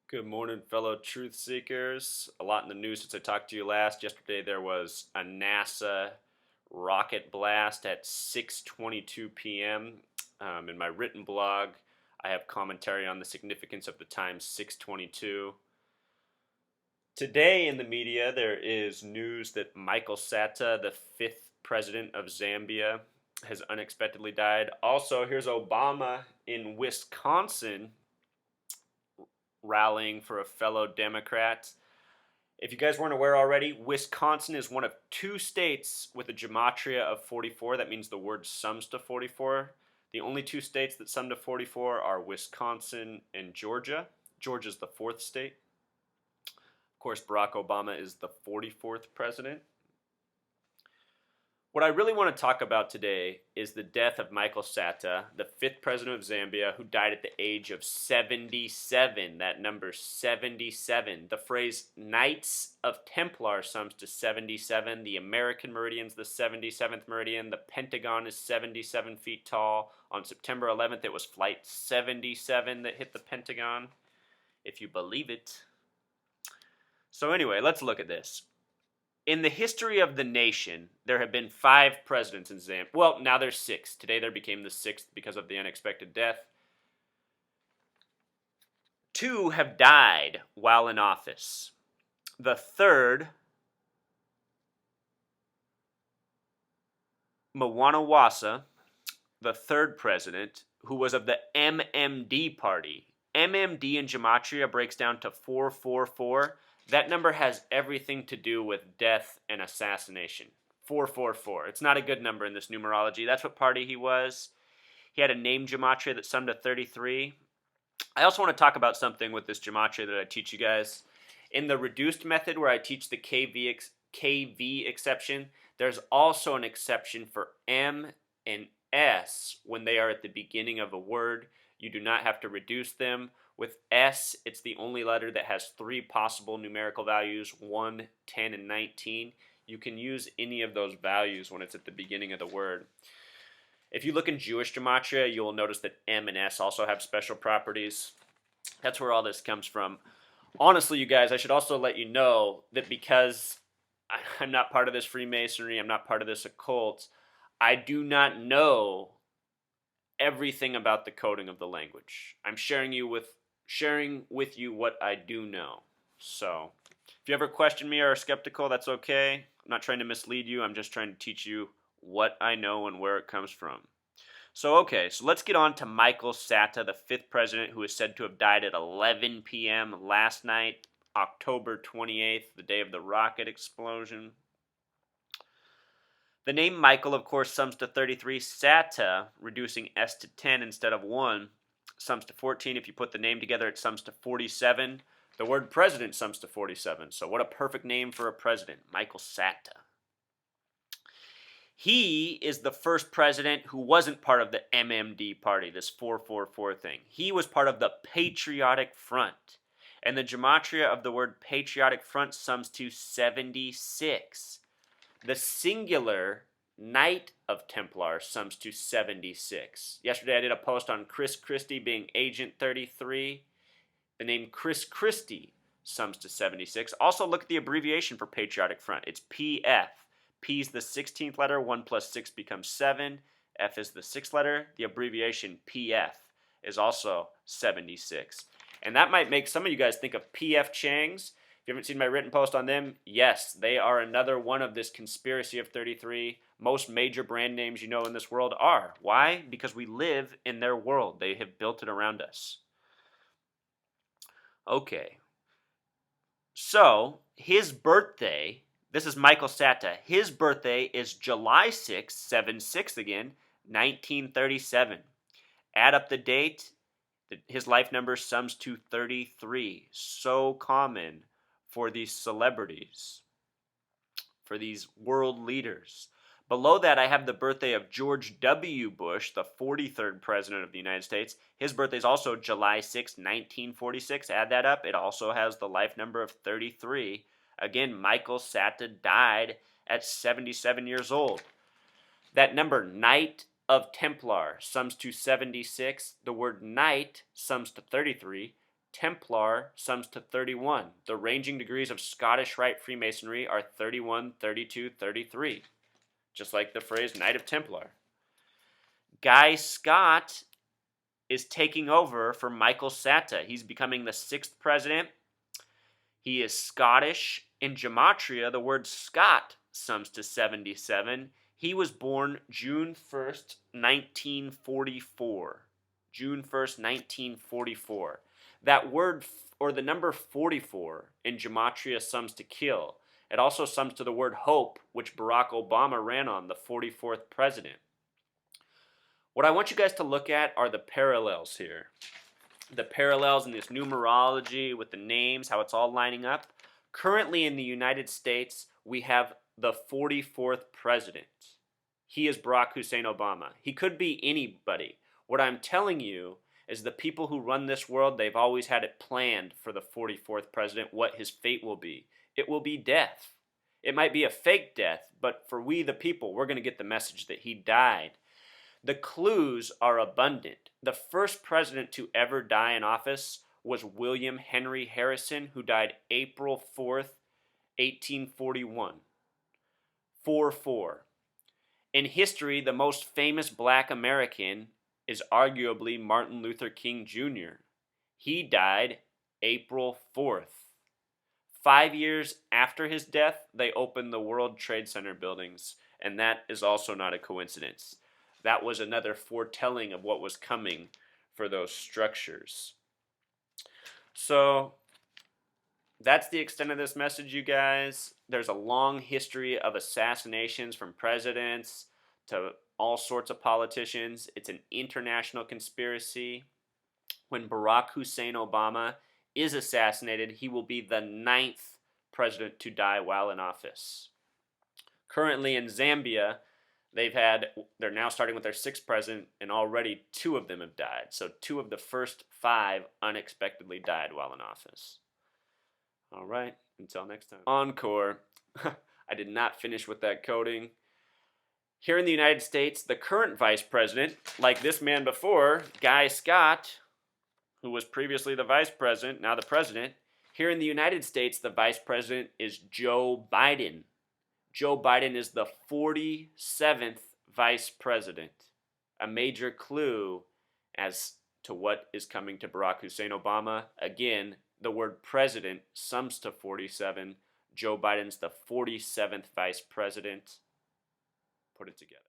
Good morning, fellow truth seekers. A lot in the news since I talked to you last. Yesterday there was a NASA rocket blast at 6:22 p.m. In my written blog, I have commentary on the significance of the time 6:22. Today in the media, there is news that Michael Sata, the fifth president of Zambia, has unexpectedly died. Also, here's Obama in Wisconsin rallying for a fellow Democrat. If you guys weren't aware already, Wisconsin is one of two states with a gematria of 44. That means the word sums to 44. The only two states that sum to 44 are Wisconsin and Georgia. Georgia's the fourth state. Of course, Barack Obama is the 44th president. What I really want to talk about today is the death of Michael Sata, the fifth president of Zambia, who died at the age of 77. That number 77. The phrase Knights of Templar sums to 77. The American meridian's the 77th meridian. The Pentagon is 77 feet tall. On September 11th, it was Flight 77 that hit the Pentagon, if you believe it. So anyway, let's look at this. In the history of the nation, there have been 5 presidents in Zambia. Well, now there's 6. Today there became the 6th because of the unexpected death. 2 have died while in office. The third, Mwanawasa, the third president, who was of the MMD party. MMD in Gematria breaks down to 444. That number has everything to do with death and assassination. 444. It's not a good number in this numerology. That's what party he was. He had a name gematria that summed to 33. I also want to talk about something with this gematria that I teach you guys. In the reduced method where I teach the KV exception, there's also an exception for M and S when they are at the beginning of a word. You do not have to reduce them. With S, it's the only letter that has 3 possible numerical values, 1, 10, and 19. You can use any of those values when it's at the beginning of the word. If you look in Jewish gematria, you will notice that M and S also have special properties. That's where all this comes from. Honestly, you guys, I should also let you know that because I'm not part of this Freemasonry, I'm not part of this occult, I do not know everything about the coding of the language. I'm sharing with you what I do know. So, if you ever question me or are skeptical, that's okay. I'm not trying to mislead you. I'm just trying to teach you what I know and where it comes from. So let's get on to Michael Sata, the 5th president, who is said to have died at 11 p.m. last night, October 28th, the day of the rocket explosion. The name Michael, of course, sums to 33. Sata, reducing S to 10 instead of 1, sums to 14. If you put the name together, it sums to 47. The word president sums to 47. So what a perfect name for a president, Michael Sata. He is the first president who wasn't part of the MMD party, this 444 thing. He was part of the Patriotic Front. And the gematria of the word Patriotic Front sums to 76. The singular Knight of Templar sums to 76. Yesterday I did a post on Chris Christie being Agent 33. The name Chris Christie sums to 76. Also look at the abbreviation for Patriotic Front. It's PF. P is the 16th letter. 1 plus 6 becomes 7. F is the 6th letter. The abbreviation PF is also 76. And that might make some of you guys think of PF Chang's. If you haven't seen my written post on them, yes, they are another one of this conspiracy of 33. Most major brand names you know in this world are. Why? Because we live in their world. They have built it around us. Okay. So, his birthday, this is Michael Sata. His birthday is July 6th, 7-6 again, 1937. Add up the date, his life number sums to 33. So common for these celebrities, for these world leaders. Below that, I have the birthday of George W. Bush, the 43rd president of the United States. His birthday is also July 6, 1946. Add that up. It also has the life number of 33. Again, Michael Sata died at 77 years old. That number, Knight of Templar, sums to 76. The word knight sums to 33. Templar sums to 31. The ranging degrees of Scottish Rite Freemasonry are 31, 32, 33. Just like the phrase Knight of Templar. Guy Scott is taking over for Michael Sata. He's becoming the 6th president. He is Scottish. In Gematria, the word Scot sums to 77. He was born June 1st, 1944. June 1st, 1944. That word, or the number 44 in Gematria, sums to kill. It also sums to the word hope, which Barack Obama ran on, the 44th president. What I want you guys to look at are the parallels here. The parallels in this numerology with the names, how it's all lining up. Currently in the United States, we have the 44th president. He is Barack Hussein Obama. He could be anybody. What I'm telling you is the people who run this world, they've always had it planned for the 44th president, what his fate will be. It will be death. It might be a fake death, but for we the people, we're going to get the message that he died. The clues are abundant. The first president to ever die in office was William Henry Harrison, who died April 4th, 1841. 4-4. In history, the most famous black American is arguably Martin Luther King Jr. He died April 4th. 5 years after his death, they opened the World Trade Center buildings, and that is also not a coincidence. That was another foretelling of what was coming for those structures. So that's the extent of this message, you guys. There's a long history of assassinations from presidents to all sorts of politicians. It's an international conspiracy. When Barack Hussein Obama is assassinated, he will be the 9th president to die while in office. Currently in Zambia, they're now starting with their 6th president, and already 2 of them have died. So 2 of the first 5 unexpectedly died while in office. All right, until next time. Encore. I did not finish with that coding. Here in the United States, the current vice president, like this man before, Guy Scott, who was previously the vice president, now the president. Here in the United States, the vice president is Joe Biden. Joe Biden is the 47th vice president. A major clue as to what is coming to Barack Hussein Obama. Again, the word president sums to 47. Joe Biden's the 47th vice president. Put it together.